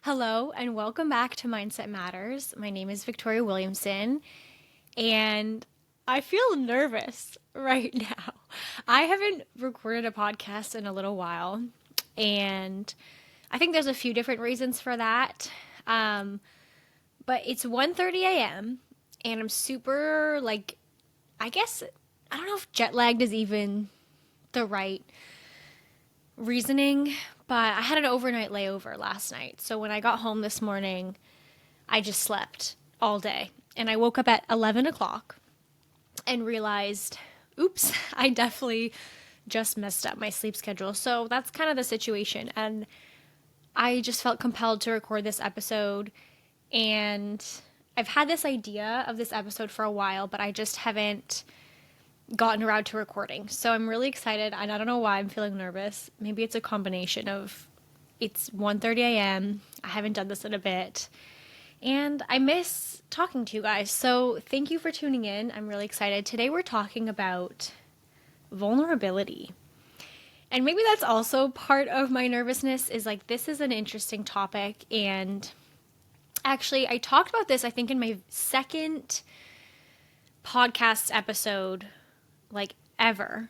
Hello, and welcome back to Mindset Matters. My name is Victoria Williamson, and I feel nervous right now. I haven't recorded a podcast in a little while, and I think there's a few different reasons for that. But it's 1:30 a.m., and I'm super, I guess, I don't know if jet lagged is even the right reasoning, but I had an overnight layover last night. So when I got home this morning, I just slept all day. And I woke up at 11 o'clock and realized, oops, I definitely just messed up my sleep schedule. So that's kind of the situation. And I just felt compelled to record this episode. And I've had this idea of this episode for a while, but I just haven't gotten around to recording. So I'm really excited, and I don't know why I'm feeling nervous. Maybe it's a combination of it's 1:30 a.m. I haven't done this in a bit, and I miss talking to you guys. So thank you for tuning in. I'm really excited. Today we're talking about vulnerability. And maybe that's also part of my nervousness is like this is an interesting topic, and actually I talked about this I think in my second podcast episode ever.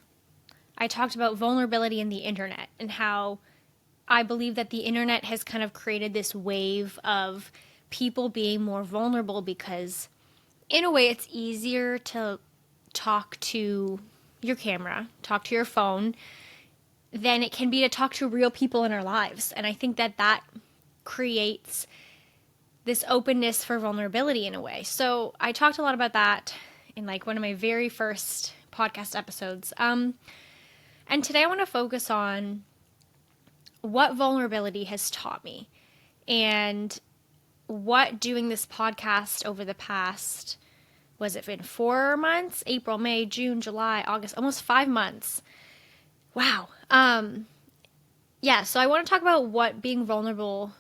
I talked about vulnerability in the internet and how I believe that the internet has kind of created this wave of people being more vulnerable because, in a way, it's easier to talk to your camera, talk to your phone, than it can be to talk to real people in our lives. And I think that that creates this openness for vulnerability in a way. So I talked a lot about that in one of my very first podcast episodes. And today I want to focus on what vulnerability has taught me and what doing this podcast over the past, was it been 4 months? April, May, June, July, August, almost 5 months. Wow. So I want to talk about what being vulnerable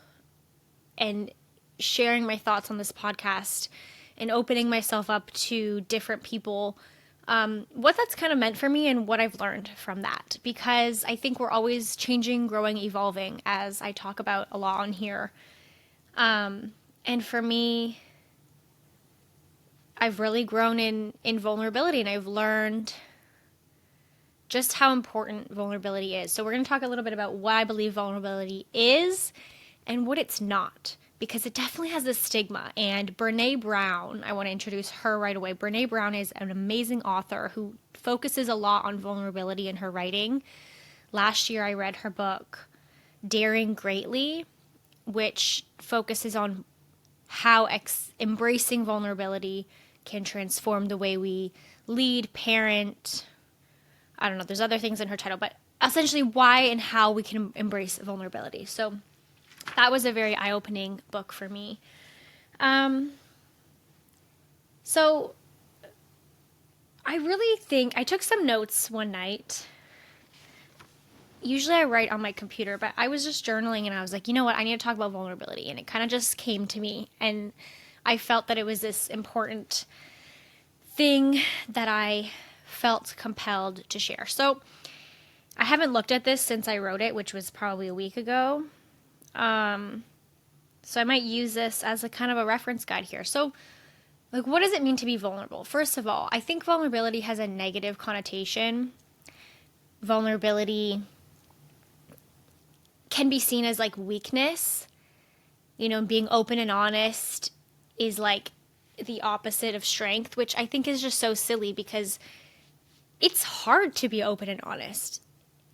and sharing my thoughts on this podcast and opening myself up to different people, what that's kind of meant for me and what I've learned from that. Because I think we're always changing, growing, evolving, as I talk about a lot on here. And for me, I've really grown in vulnerability, and I've learned just how important vulnerability is. So we're going to talk a little bit about what I believe vulnerability is and what it's not, because it definitely has this stigma. And Brene Brown, I want to introduce her right away. Brene Brown is an amazing author who focuses a lot on vulnerability in her writing. Last year I read her book, Daring Greatly, which focuses on how embracing vulnerability can transform the way we lead, parent. I don't know, there's other things in her title, but essentially why and how we can embrace vulnerability. So that was a very eye-opening book for me. So I really think I took some notes one night. Usually I write on my computer, but I was just journaling and I was like, you know what? I need to talk about vulnerability. And it kind of just came to me. And I felt that it was this important thing that I felt compelled to share. So I haven't looked at this since I wrote it, which was probably a week ago. So I might use this as a kind of a reference guide here. So, what does it mean to be vulnerable? First of all, I think vulnerability has a negative connotation. Vulnerability can be seen as weakness. Being open and honest is the opposite of strength, which I think is just so silly because it's hard to be open and honest.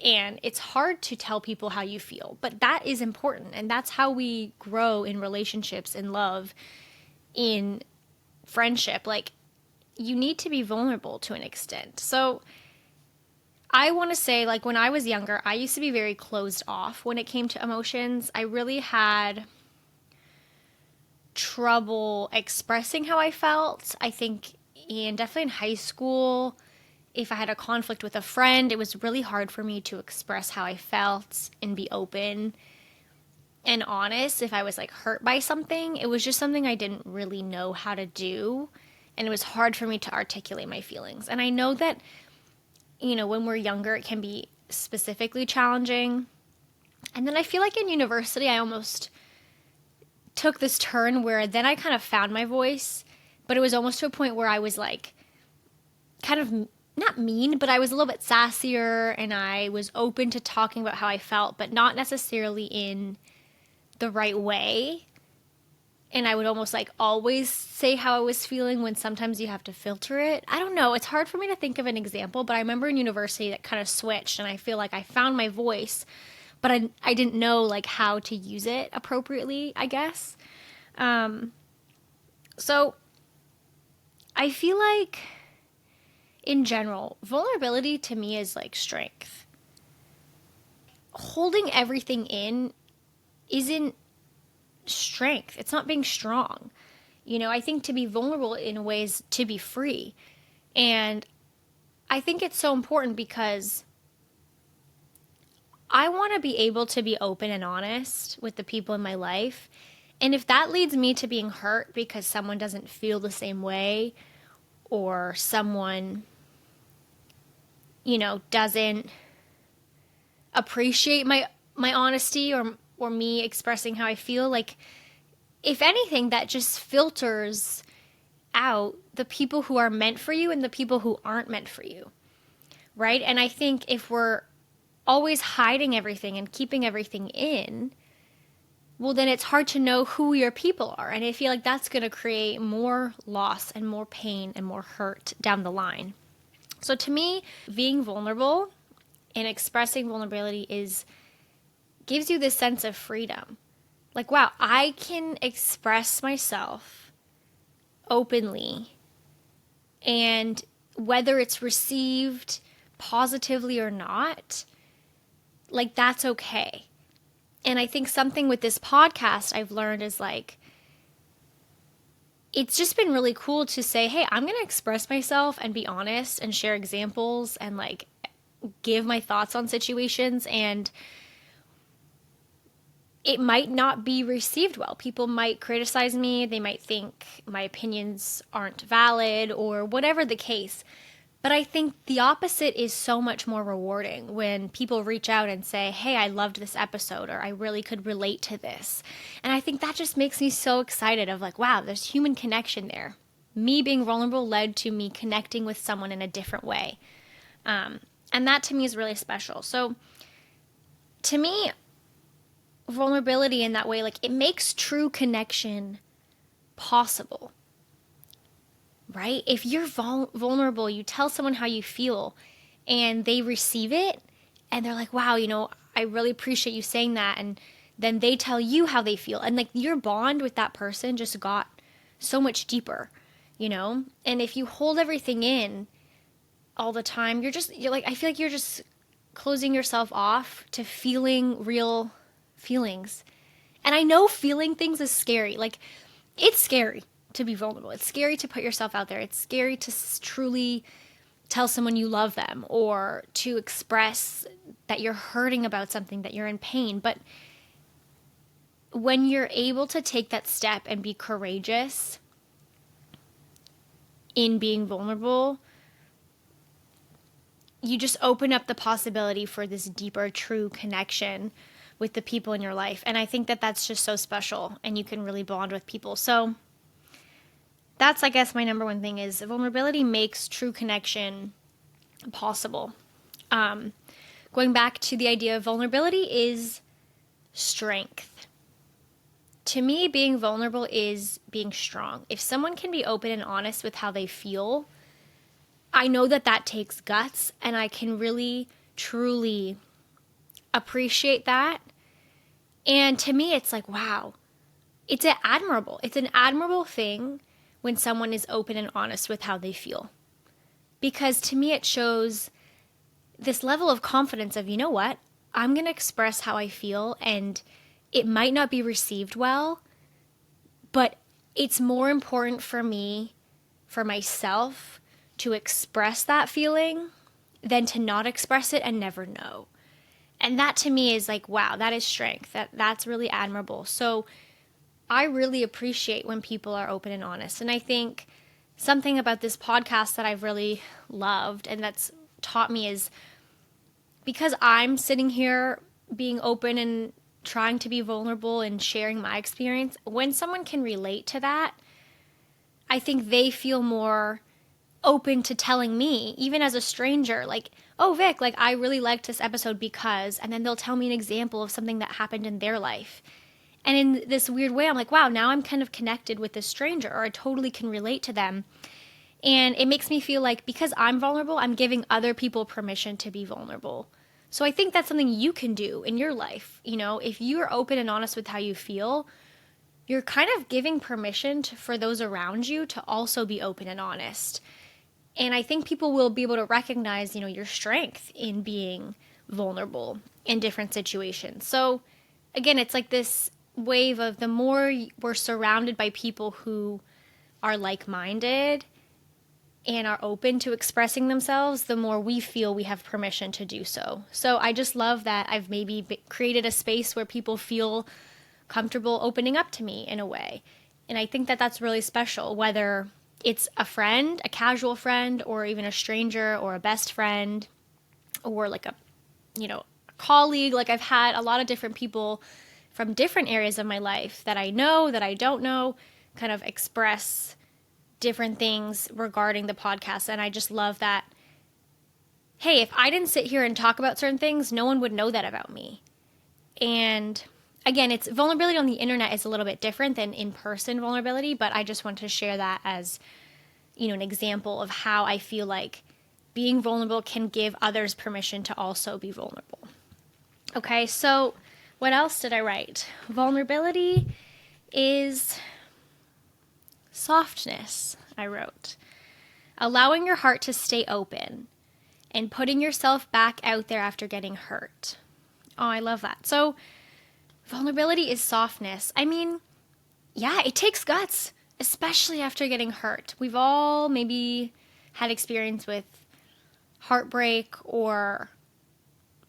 And it's hard to tell people how you feel, but that is important. And that's how we grow in relationships, in love, in friendship. You need to be vulnerable to an extent. So I want to say, when I was younger, I used to be very closed off when it came to emotions. I really had trouble expressing how I felt. I think, and definitely in high school, if I had a conflict with a friend, it was really hard for me to express how I felt and be open and honest. If I was hurt by something, it was just something I didn't really know how to do. And it was hard for me to articulate my feelings. And I know that, when we're younger, it can be specifically challenging. And then I feel like in university, I almost took this turn where then I kind of found my voice, but it was almost to a point where I was like kind of not mean, but I was a little bit sassier and I was open to talking about how I felt, but not necessarily in the right way. And I would almost like always say how I was feeling when sometimes you have to filter it. I don't know. It's hard for me to think of an example, but I remember in university that kind of switched and I feel like I found my voice, but I didn't know like how to use it appropriately, I guess. So I feel like in general, vulnerability to me is like strength. Holding everything in isn't strength. It's not being strong. You know, I think to be vulnerable in a way is to be free. And I think it's so important because I want to be able to be open and honest with the people in my life. And if that leads me to being hurt because someone doesn't feel the same way or someone, you know, doesn't appreciate my honesty or me expressing how I feel, like if anything that just filters out the people who are meant for you and the people who aren't meant for you. Right? And I think if we're always hiding everything and keeping everything in, well, then it's hard to know who your people are. And I feel like that's going to create more loss and more pain and more hurt down the line. So to me, being vulnerable and expressing vulnerability gives you this sense of freedom. Like, wow, I can express myself openly. And whether it's received positively or not, like that's okay. And I think something with this podcast I've learned is like, it's just been really cool to say, hey, I'm going to express myself and be honest and share examples and like give my thoughts on situations. And it might not be received well. People might criticize me. They might think my opinions aren't valid or whatever the case. But I think the opposite is so much more rewarding when people reach out and say, hey, I loved this episode, or I really could relate to this. And I think that just makes me so excited of like, wow, there's human connection there. Me being vulnerable led to me connecting with someone in a different way. And that to me is really special. So to me, vulnerability in that way, like it makes true connection possible. Right? If you're vulnerable, you tell someone how you feel and they receive it and they're like, wow, you know, I really appreciate you saying that. And then they tell you how they feel. And like your bond with that person just got so much deeper, you know? And if you hold everything in all the time, you're like, I feel like you're just closing yourself off to feeling real feelings. And I know feeling things is scary. Like it's scary to be vulnerable. It's scary to put yourself out there. It's scary to truly tell someone you love them or to express that you're hurting about something, that you're in pain. But when you're able to take that step and be courageous in being vulnerable, you just open up the possibility for this deeper, true connection with the people in your life. And I think that that's just so special and you can really bond with people. So that's, I guess, my number one thing is vulnerability makes true connection possible. Going back to the idea of vulnerability is strength. To me, being vulnerable is being strong. If someone can be open and honest with how they feel, I know that that takes guts, and I can really, truly appreciate that. And to me, it's like, wow, it's admirable. It's an admirable thing when someone is open and honest with how they feel. Because to me, it shows this level of confidence of, you know what, I'm going to express how I feel and it might not be received well, but it's more important for me, for myself, to express that feeling than to not express it and never know. And that to me is like, wow, that is strength. That's really admirable. So I really appreciate when people are open and honest. And I think something about this podcast that I've really loved and that's taught me is because I'm sitting here being open and trying to be vulnerable and sharing my experience, when someone can relate to that, I think they feel more open to telling me, even as a stranger, like, oh, Vic, like, I really liked this episode because, and then they'll tell me an example of something that happened in their life. And in this weird way, I'm like, wow, now I'm kind of connected with this stranger, or I totally can relate to them. And it makes me feel like because I'm vulnerable, I'm giving other people permission to be vulnerable. So I think that's something you can do in your life. You know, if you are open and honest with how you feel, you're kind of giving permission for those around you to also be open and honest. And I think people will be able to recognize, you know, your strength in being vulnerable in different situations. So again, it's like this wave of the more we're surrounded by people who are like-minded and are open to expressing themselves, the more we feel we have permission to do so. So I just love that I've maybe created a space where people feel comfortable opening up to me in a way. And I think that that's really special, whether it's a friend, a casual friend, or even a stranger or a best friend, or like a, you know, a colleague. Like I've had a lot of different people from different areas of my life that I know, that I don't know, kind of express different things regarding the podcast. And I just love that, hey, if I didn't sit here and talk about certain things, no one would know that about me. And again, it's vulnerability on the internet is a little bit different than in-person vulnerability, but I just want to share that as, you know, an example of how I feel like being vulnerable can give others permission to also be vulnerable. Okay, so what else did I write? Vulnerability is softness, I wrote. Allowing your heart to stay open and putting yourself back out there after getting hurt. Oh, I love that. So vulnerability is softness. I mean, yeah, it takes guts, especially after getting hurt. We've all maybe had experience with heartbreak or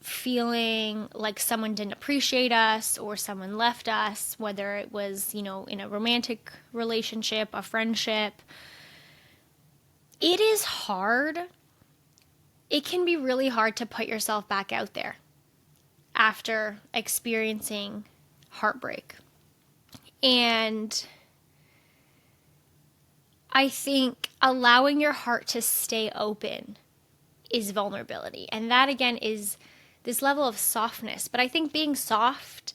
feeling like someone didn't appreciate us or someone left us, whether it was, you know, in a romantic relationship, a friendship. It is hard. It can be really hard to put yourself back out there after experiencing heartbreak. And I think allowing your heart to stay open is vulnerability. And that again is this level of softness. But I think being soft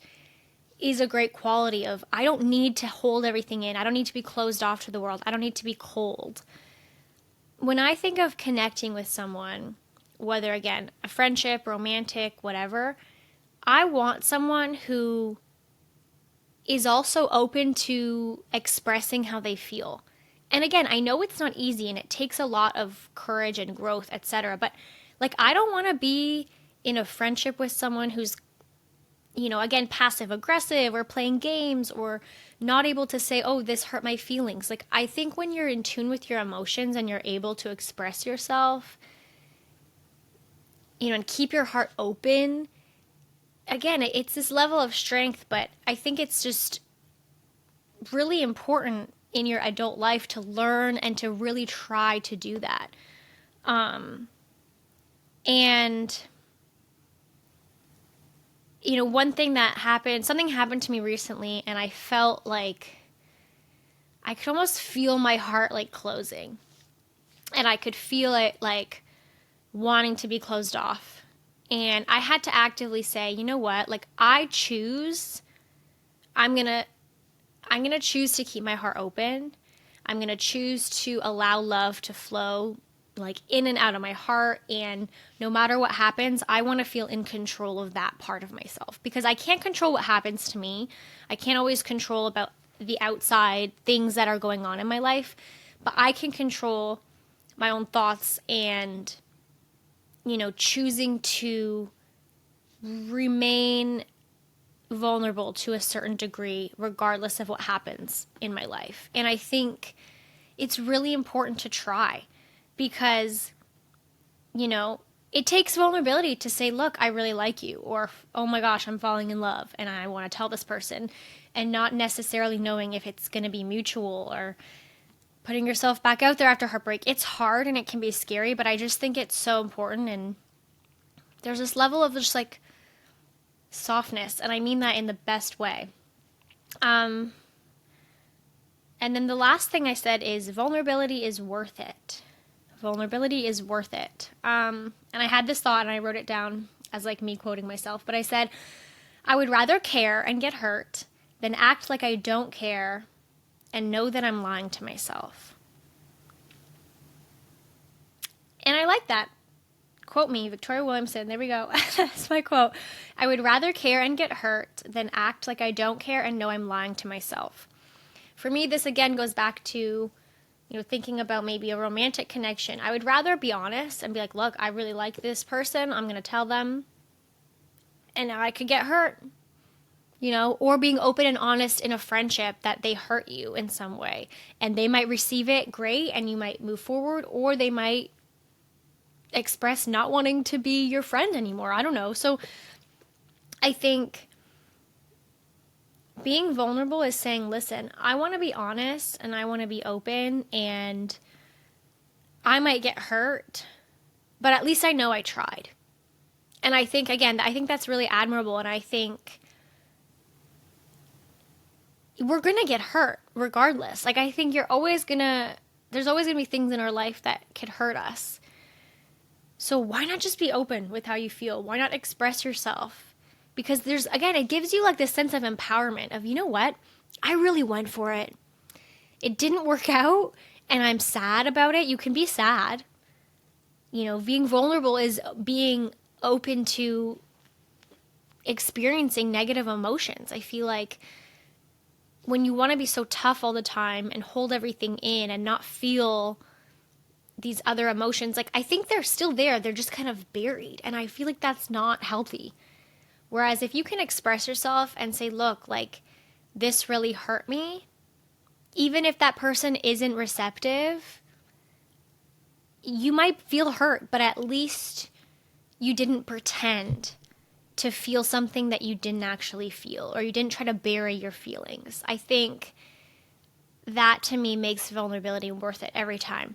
is a great quality of, I don't need to hold everything in. I don't need to be closed off to the world. I don't need to be cold. When I think of connecting with someone, whether again, a friendship, romantic, whatever, I want someone who is also open to expressing how they feel. And again, I know it's not easy and it takes a lot of courage and growth, etc. But like, I don't want to be in a friendship with someone who's, you know, again, passive aggressive or playing games or not able to say, oh, this hurt my feelings. Like, I think when you're in tune with your emotions and you're able to express yourself, you know, and keep your heart open, again, it's this level of strength, but I think it's just really important in your adult life to learn and to really try to do that. And, you know, something happened to me recently, and I felt like I could almost feel my heart like closing. And I could feel it like wanting to be closed off. And I had to actively say, you know what? Like, I'm going to choose to keep my heart open. I'm going to choose to allow love to flow like in and out of my heart. And no matter what happens, I want to feel in control of that part of myself, because I can't control what happens to me. I can't always control about the outside things that are going on in my life, but I can control my own thoughts and, you know, choosing to remain vulnerable to a certain degree, regardless of what happens in my life. And I think it's really important to try, because, you know, it takes vulnerability to say, look, I really like you, or, oh my gosh, I'm falling in love and I want to tell this person, and not necessarily knowing if it's going to be mutual, or putting yourself back out there after heartbreak. It's hard and it can be scary, but I just think it's so important. And there's this level of just like softness, and I mean that in the best way. And then the last thing I said is vulnerability is worth it. Vulnerability is worth it. And I had this thought and I wrote it down as like me quoting myself, but I said, I would rather care and get hurt than act like I don't care and know that I'm lying to myself. And I like that. Quote me, Victoria Williamson. There we go. That's my quote. I would rather care and get hurt than act like I don't care and know I'm lying to myself. For me, this again goes back to, thinking about maybe a romantic connection. I would rather be honest and be like, look, I really like this person. I'm going to tell them. And I could get hurt, or being open and honest in a friendship that they hurt you in some way. And they might receive it great and you might move forward, or they might express not wanting to be your friend anymore. I don't know. So I think being vulnerable is saying, listen, I want to be honest and I want to be open, and I might get hurt, but at least I know I tried. And I think that's really admirable. And I think we're going to get hurt regardless. Like, I think there's always going to be things in our life that could hurt us. So why not just be open with how you feel? Why not express yourself? Because it gives you like this sense of empowerment of, you know what? I really went for it. It didn't work out and I'm sad about it. You can be sad. Being vulnerable is being open to experiencing negative emotions. I feel like when you want to be so tough all the time and hold everything in and not feel these other emotions, like, I think they're still there. They're just kind of buried. And I feel like that's not healthy. Whereas if you can express yourself and say, look, like, this really hurt me, even if that person isn't receptive, you might feel hurt, but at least you didn't pretend to feel something that you didn't actually feel, or you didn't try to bury your feelings. I think that to me makes vulnerability worth it every time.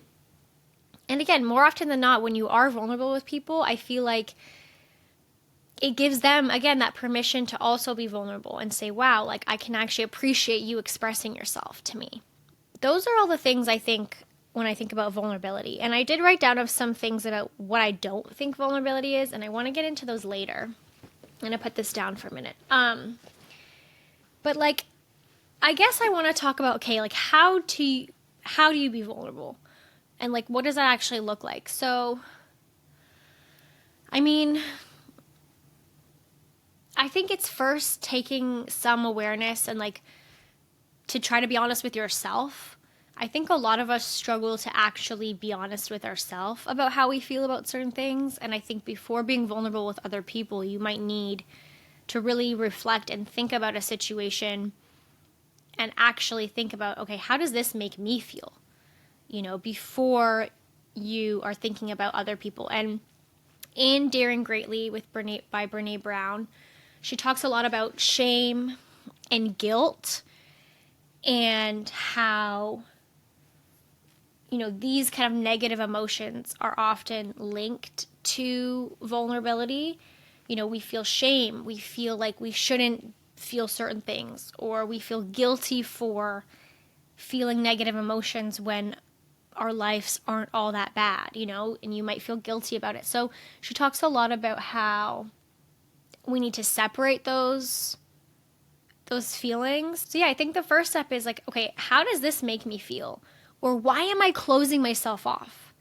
And again, more often than not, when you are vulnerable with people, I feel like it gives them, again, that permission to also be vulnerable and say, wow, like, I can actually appreciate you expressing yourself to me. Those are all the things I think when I think about vulnerability. And I did write down of some things about what I don't think vulnerability is, and I want to get into those later. I'm going to put this down for a minute. But like, I guess I want to talk about, okay, like, how do you be vulnerable? And like, what does that actually look like? So, I mean, I think it's first taking some awareness and like to try to be honest with yourself. I think a lot of us struggle to actually be honest with ourselves about how we feel about certain things. And I think before being vulnerable with other people, you might need to really reflect and think about a situation and actually think about, okay, how does this make me feel? Before you are thinking about other people. And in Daring Greatly by Brene Brown, she talks a lot about shame and guilt and how, these kind of negative emotions are often linked to vulnerability. We feel shame. We feel like we shouldn't feel certain things, or we feel guilty for feeling negative emotions when our lives aren't all that bad, and you might feel guilty about it. So she talks a lot about how we need to separate those feelings. So yeah, I think the first step is like, okay, how does this make me feel? Or why am I closing myself off?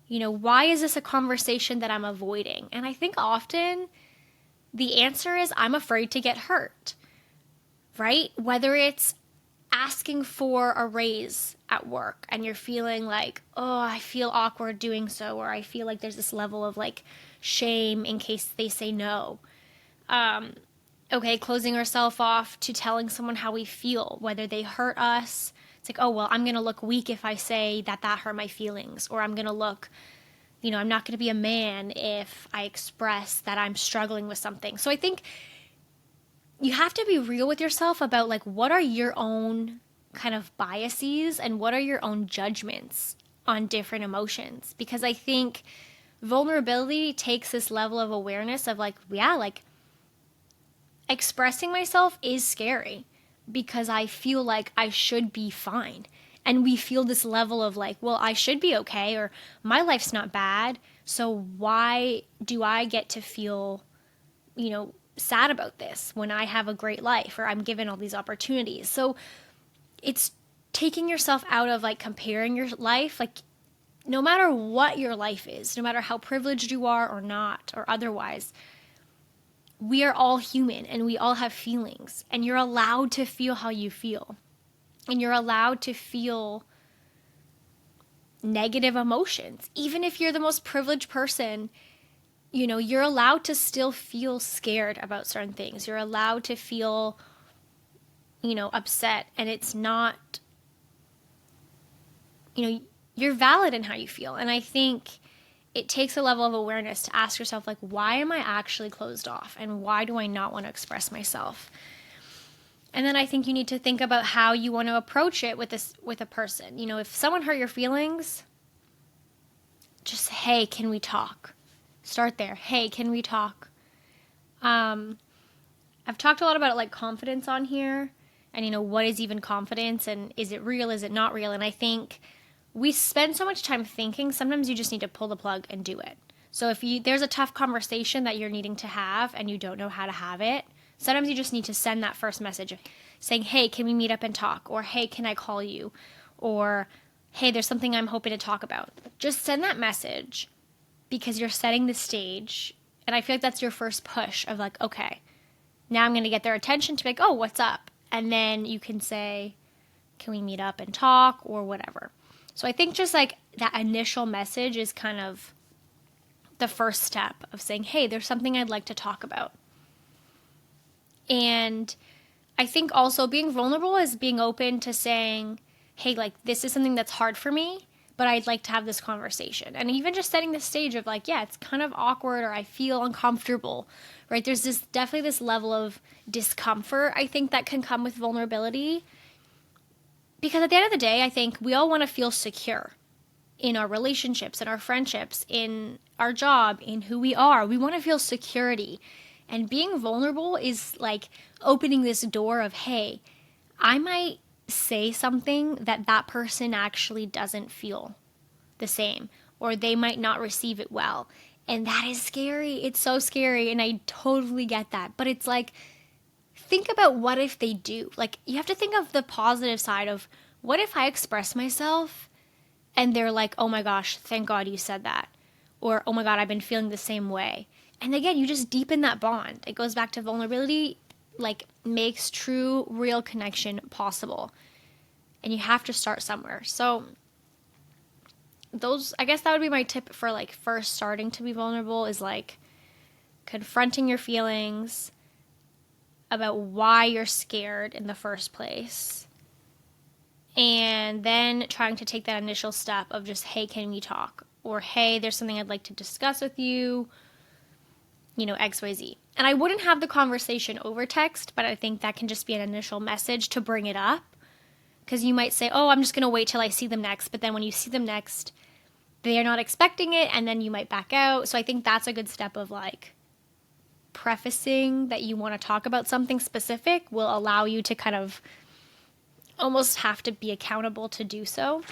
Why is this a conversation that I'm avoiding? And I think often the answer is I'm afraid to get hurt, right? Whether it's asking for a raise at work and you're feeling like, oh, I feel awkward doing so, or I feel like there's this level of like shame in case they say no. Okay, closing ourselves off to telling someone how we feel, whether they hurt us. It's like, oh, well, I'm going to look weak if I say that hurt my feelings, or I'm going to look, I'm not going to be a man if I express that I'm struggling with something. So I think you have to be real with yourself about like, what are your own kind of biases and what are your own judgments on different emotions? Because I think vulnerability takes this level of awareness of like, yeah, like, expressing myself is scary because I feel like I should be fine. And we feel this level of like, well, I should be okay, or my life's not bad. So why do I get to feel, sad about this when I have a great life or I'm given all these opportunities? So it's taking yourself out of like comparing your life. Like, no matter what your life is, no matter how privileged you are or not, or otherwise, we are all human and we all have feelings, and you're allowed to feel how you feel, and you're allowed to feel negative emotions. Even if you're the most privileged person, you're allowed to still feel scared about certain things. You're allowed to feel, upset, and it's not, you're valid in how you feel. And I think it takes a level of awareness to ask yourself, like, why am I actually closed off? And why do I not want to express myself? And then I think you need to think about how you want to approach it with a person. If someone hurt your feelings, just, hey, can we talk? Start there. Hey, can we talk? I've talked a lot about like confidence on here, and what is even confidence, and is it real? Is it not real? And I think we spend so much time thinking, sometimes you just need to pull the plug and do it. So if there's a tough conversation that you're needing to have and you don't know how to have it, sometimes you just need to send that first message saying, hey, can we meet up and talk? Or, hey, can I call you? Or, hey, there's something I'm hoping to talk about. Just send that message, because you're setting the stage. And I feel like that's your first push of like, okay, now I'm going to get their attention to be like, oh, what's up? And then you can say, can we meet up and talk, or whatever. So I think just like that initial message is kind of the first step of saying, hey, there's something I'd like to talk about. And I think also being vulnerable is being open to saying, hey, like, this is something that's hard for me, but I'd like to have this conversation. And even just setting the stage of like, yeah, it's kind of awkward, or I feel uncomfortable, right? There's definitely this level of discomfort, I think, that can come with vulnerability. Because at the end of the day, I think we all want to feel secure in our relationships, in our friendships, in our job, in who we are. We want to feel security. And being vulnerable is like opening this door of, hey, I might say something that person actually doesn't feel the same, or they might not receive it well. And that is scary. It's so scary. And I totally get that. But it's like, think about what if they do. Like, you have to think of the positive side of, what if I express myself and they're like, oh my gosh, thank God you said that. Or, oh my God, I've been feeling the same way. And again, you just deepen that bond. It goes back to vulnerability, like, makes true, real connection possible. And you have to start somewhere. So I guess that would be my tip for like first starting to be vulnerable, is like confronting your feelings about why you're scared in the first place. And then trying to take that initial step of just, hey, can we talk? Or, hey, there's something I'd like to discuss with you, XYZ. And I wouldn't have the conversation over text, but I think that can just be an initial message to bring it up. Because you might say, oh, I'm just going to wait till I see them next. But then when you see them next, they are not expecting it, and then you might back out. So I think that's a good step of like prefacing that you want to talk about something specific will allow you to kind of almost have to be accountable to do so.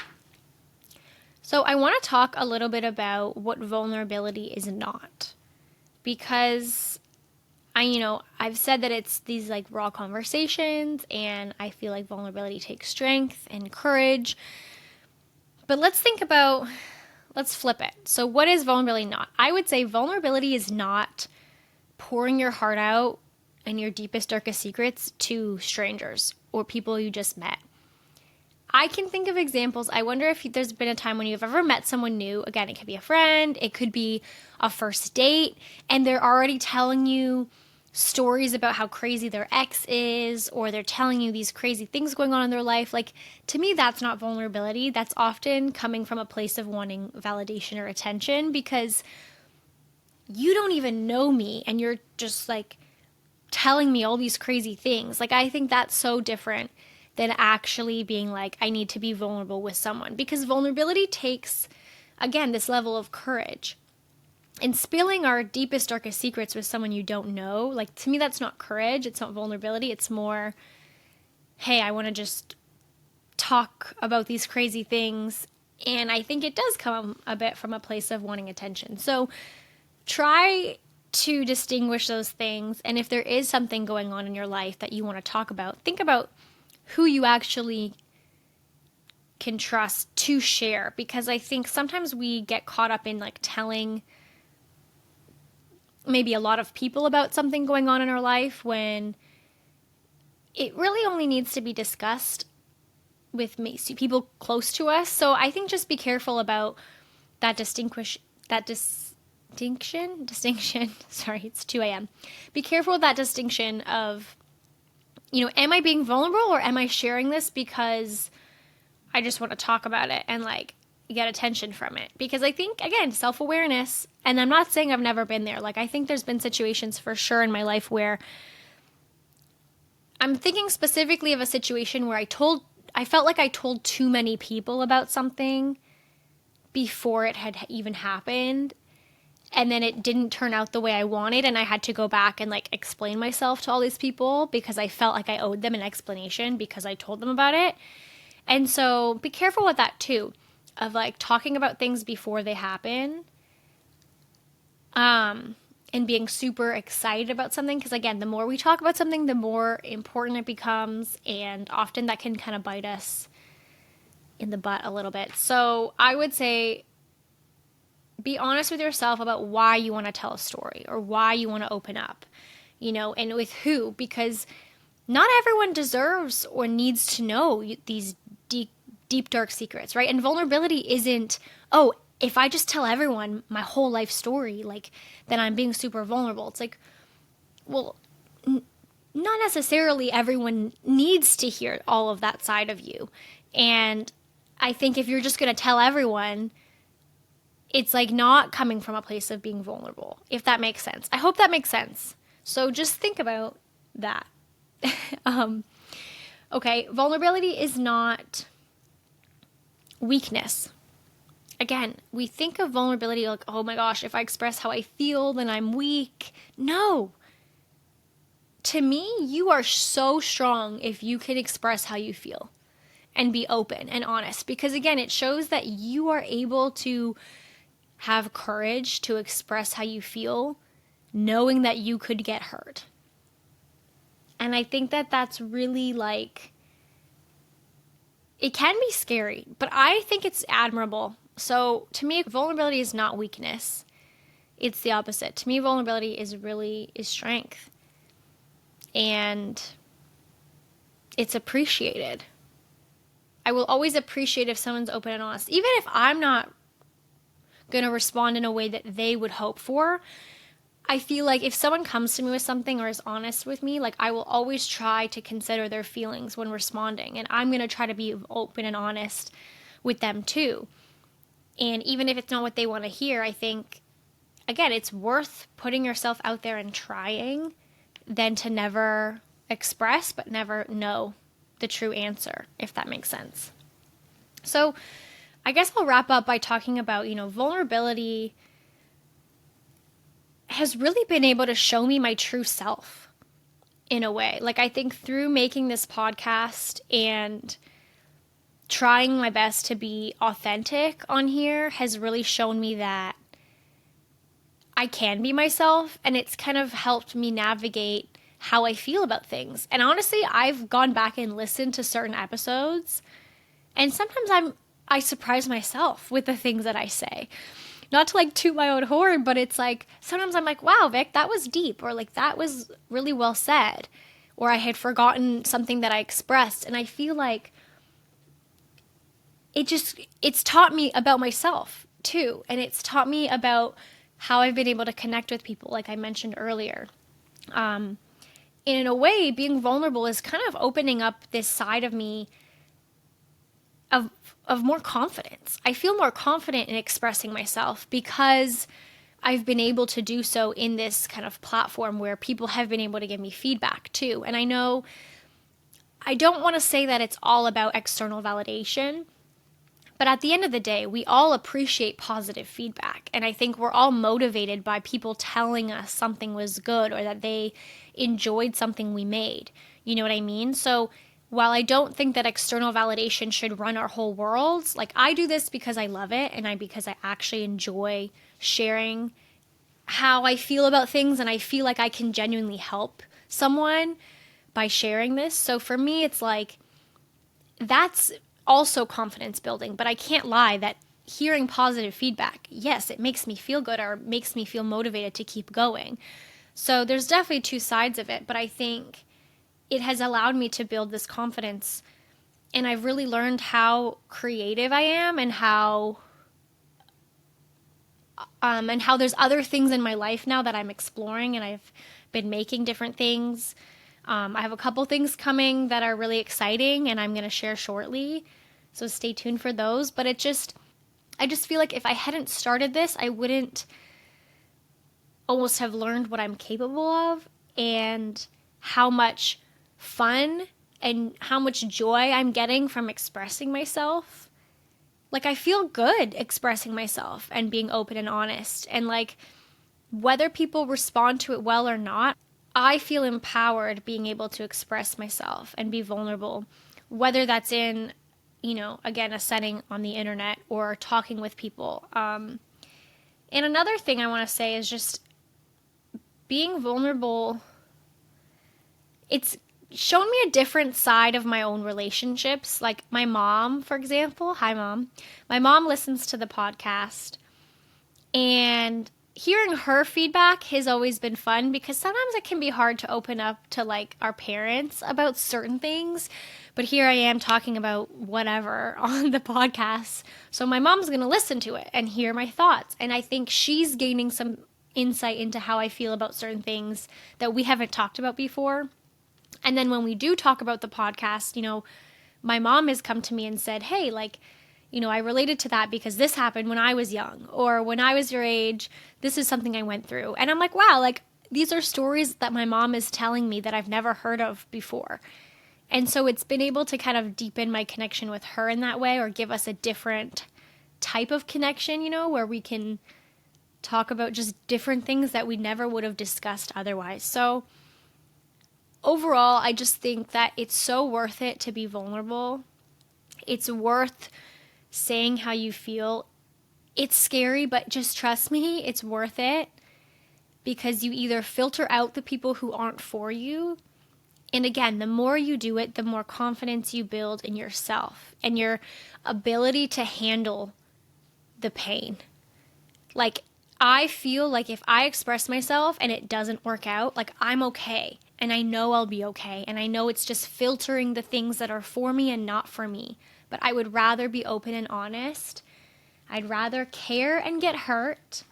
So I want to talk a little bit about what vulnerability is not. Because I've said that it's these like raw conversations, and I feel like vulnerability takes strength and courage. But let's flip it. So what is vulnerability not? I would say vulnerability is not pouring your heart out and your deepest, darkest secrets to strangers or people you just met. I can think of examples. I wonder if there's been a time when you've ever met someone new. Again, it could be a friend, it could be a first date, and they're already telling you stories about how crazy their ex is, or they're telling you these crazy things going on in their life. Like, to me, that's not vulnerability. That's often coming from a place of wanting validation or attention, because you don't even know me and you're just like telling me all these crazy things. Like, I think that's so different than actually being like, I need to be vulnerable with someone, because vulnerability takes, again, this level of courage. And spilling our deepest, darkest secrets with someone you don't know, like, to me, that's not courage. It's not vulnerability. It's more, hey, I want to just talk about these crazy things. And I think it does come a bit from a place of wanting attention. So try to distinguish those things. And if there is something going on in your life that you want to talk about, think about who you actually can trust to share. Because I think sometimes we get caught up in like telling maybe a lot of people about something going on in our life when it really only needs to be discussed with people close to us. So I think just be careful about that distinction. Sorry, it's 2 a.m. Be careful with that distinction of, am I being vulnerable or am I sharing this because I just want to talk about it and like get attention from it? Because I think, again, self-awareness, and I'm not saying I've never been there. Like, I think there's been situations for sure in my life where I'm thinking specifically of a situation where I felt like I told too many people about something before it had even happened. And then it didn't turn out the way I wanted. And I had to go back and like explain myself to all these people because I felt like I owed them an explanation because I told them about it. And so be careful with that too, of like talking about things before they happen. And being super excited about something. Because again, the more we talk about something, the more important it becomes. And often that can kind of bite us in the butt a little bit. So I would say be honest with yourself about why you want to tell a story or why you want to open up, and with who. Because not everyone deserves or needs to know these deep, dark secrets, right? And vulnerability isn't, oh, if I just tell everyone my whole life story, like, then I'm being super vulnerable. It's like, well, not necessarily everyone needs to hear all of that side of you. And I think if you're just going to tell everyone, it's like not coming from a place of being vulnerable, if that makes sense. I hope that makes sense. So just think about that. Okay, vulnerability is not weakness. Again, we think of vulnerability like, oh my gosh, if I express how I feel, then I'm weak. No. To me, you are so strong if you can express how you feel and be open and honest. Because again, it shows that you are able to have courage to express how you feel, knowing that you could get hurt. And I think that that's really like, it can be scary, but I think it's admirable. So to me, vulnerability is not weakness. It's the opposite. To me, vulnerability is strength. And it's appreciated. I will always appreciate if someone's open and honest. Even if I'm not going to respond in a way that they would hope for, I feel like if someone comes to me with something or is honest with me, like, I will always try to consider their feelings when responding. And I'm going to try to be open and honest with them too. And even if it's not what they want to hear, I think, again, it's worth putting yourself out there and trying than to never express but never know the true answer, if that makes sense. So I guess I'll wrap up by talking about, vulnerability has really been able to show me my true self in a way. Like, I think through making this podcast and trying my best to be authentic on here has really shown me that I can be myself, and it's kind of helped me navigate how I feel about things. And honestly, I've gone back and listened to certain episodes, and sometimes I surprise myself with the things that I say. Not to like toot my own horn, but it's like sometimes I'm like, wow, Vic, that was deep, or like that was really well said, or I had forgotten something that I expressed. And I feel like it's taught me about myself too. And it's taught me about how I've been able to connect with people, like I mentioned earlier. And in a way, being vulnerable is kind of opening up this side of me of more confidence. I feel more confident in expressing myself because I've been able to do so in this kind of platform where people have been able to give me feedback too. And I know I don't want to say that it's all about external validation, But at the end of the day, we all appreciate positive feedback. And I think we're all motivated by people telling us something was good or that they enjoyed something we made. You know what I mean? So while I don't think that external validation should run our whole worlds, like I do this because I love it and because I actually enjoy sharing how I feel about things, and I feel like I can genuinely help someone by sharing this. So for me, it's like that's also confidence building, but I can't lie that hearing positive feedback, yes, it makes me feel good or makes me feel motivated to keep going. So there's definitely two sides of it, but I think it has allowed me to build this confidence, and I've really learned how creative I am and how there's other things in my life now that I'm exploring, and I've been making different things. I have a couple things coming that are really exciting and I'm going to share shortly. So stay tuned for those. But I just feel like if I hadn't started this, I wouldn't almost have learned what I'm capable of and how much fun and how much joy I'm getting from expressing myself. Like, I feel good expressing myself and being open and honest. And like, whether people respond to it well or not, I feel empowered being able to express myself and be vulnerable, whether that's in, again, a setting on the internet or talking with people. And another thing I want to say is just being vulnerable. It's shown me a different side of my own relationships. Like my mom, for example. Hi, Mom. My mom listens to the podcast, and hearing her feedback has always been fun because sometimes it can be hard to open up to like our parents about certain things. But here I am talking about whatever on the podcast. So my mom's going to listen to it and hear my thoughts. And I think she's gaining some insight into how I feel about certain things that we haven't talked about before. And then when we do talk about the podcast, my mom has come to me and said, hey, like, I related to that because this happened when I was young, or when I was your age, this is something I went through. And I'm like, wow, like these are stories that my mom is telling me that I've never heard of before. And so it's been able to kind of deepen my connection with her in that way, or give us a different type of connection, where we can talk about just different things that we never would have discussed otherwise. So overall, I just think that it's so worth it to be vulnerable. It's worth saying how you feel. It's scary, but just trust me, it's worth it, because you either filter out the people who aren't for you. And again, the more you do it, the more confidence you build in yourself and your ability to handle the pain. Like, I feel like if I express myself and it doesn't work out, like I'm okay. And I know I'll be okay. And I know it's just filtering the things that are for me and not for me. But I would rather be open and honest. I'd rather care and get hurt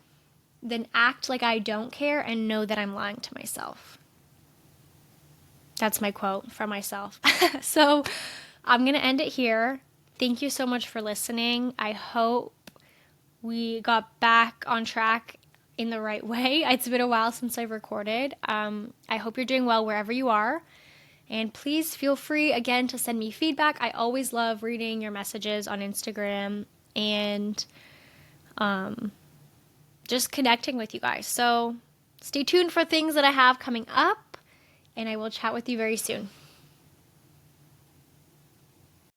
than act like I don't care and know that I'm lying to myself. That's my quote from myself. So I'm going to end it here. Thank you so much for listening. I hope we got back on track in the right way. It's been a while since I've recorded. I hope you're doing well wherever you are. And please feel free, again, to send me feedback. I always love reading your messages on Instagram and just connecting with you guys. So stay tuned for things that I have coming up, and I will chat with you very soon.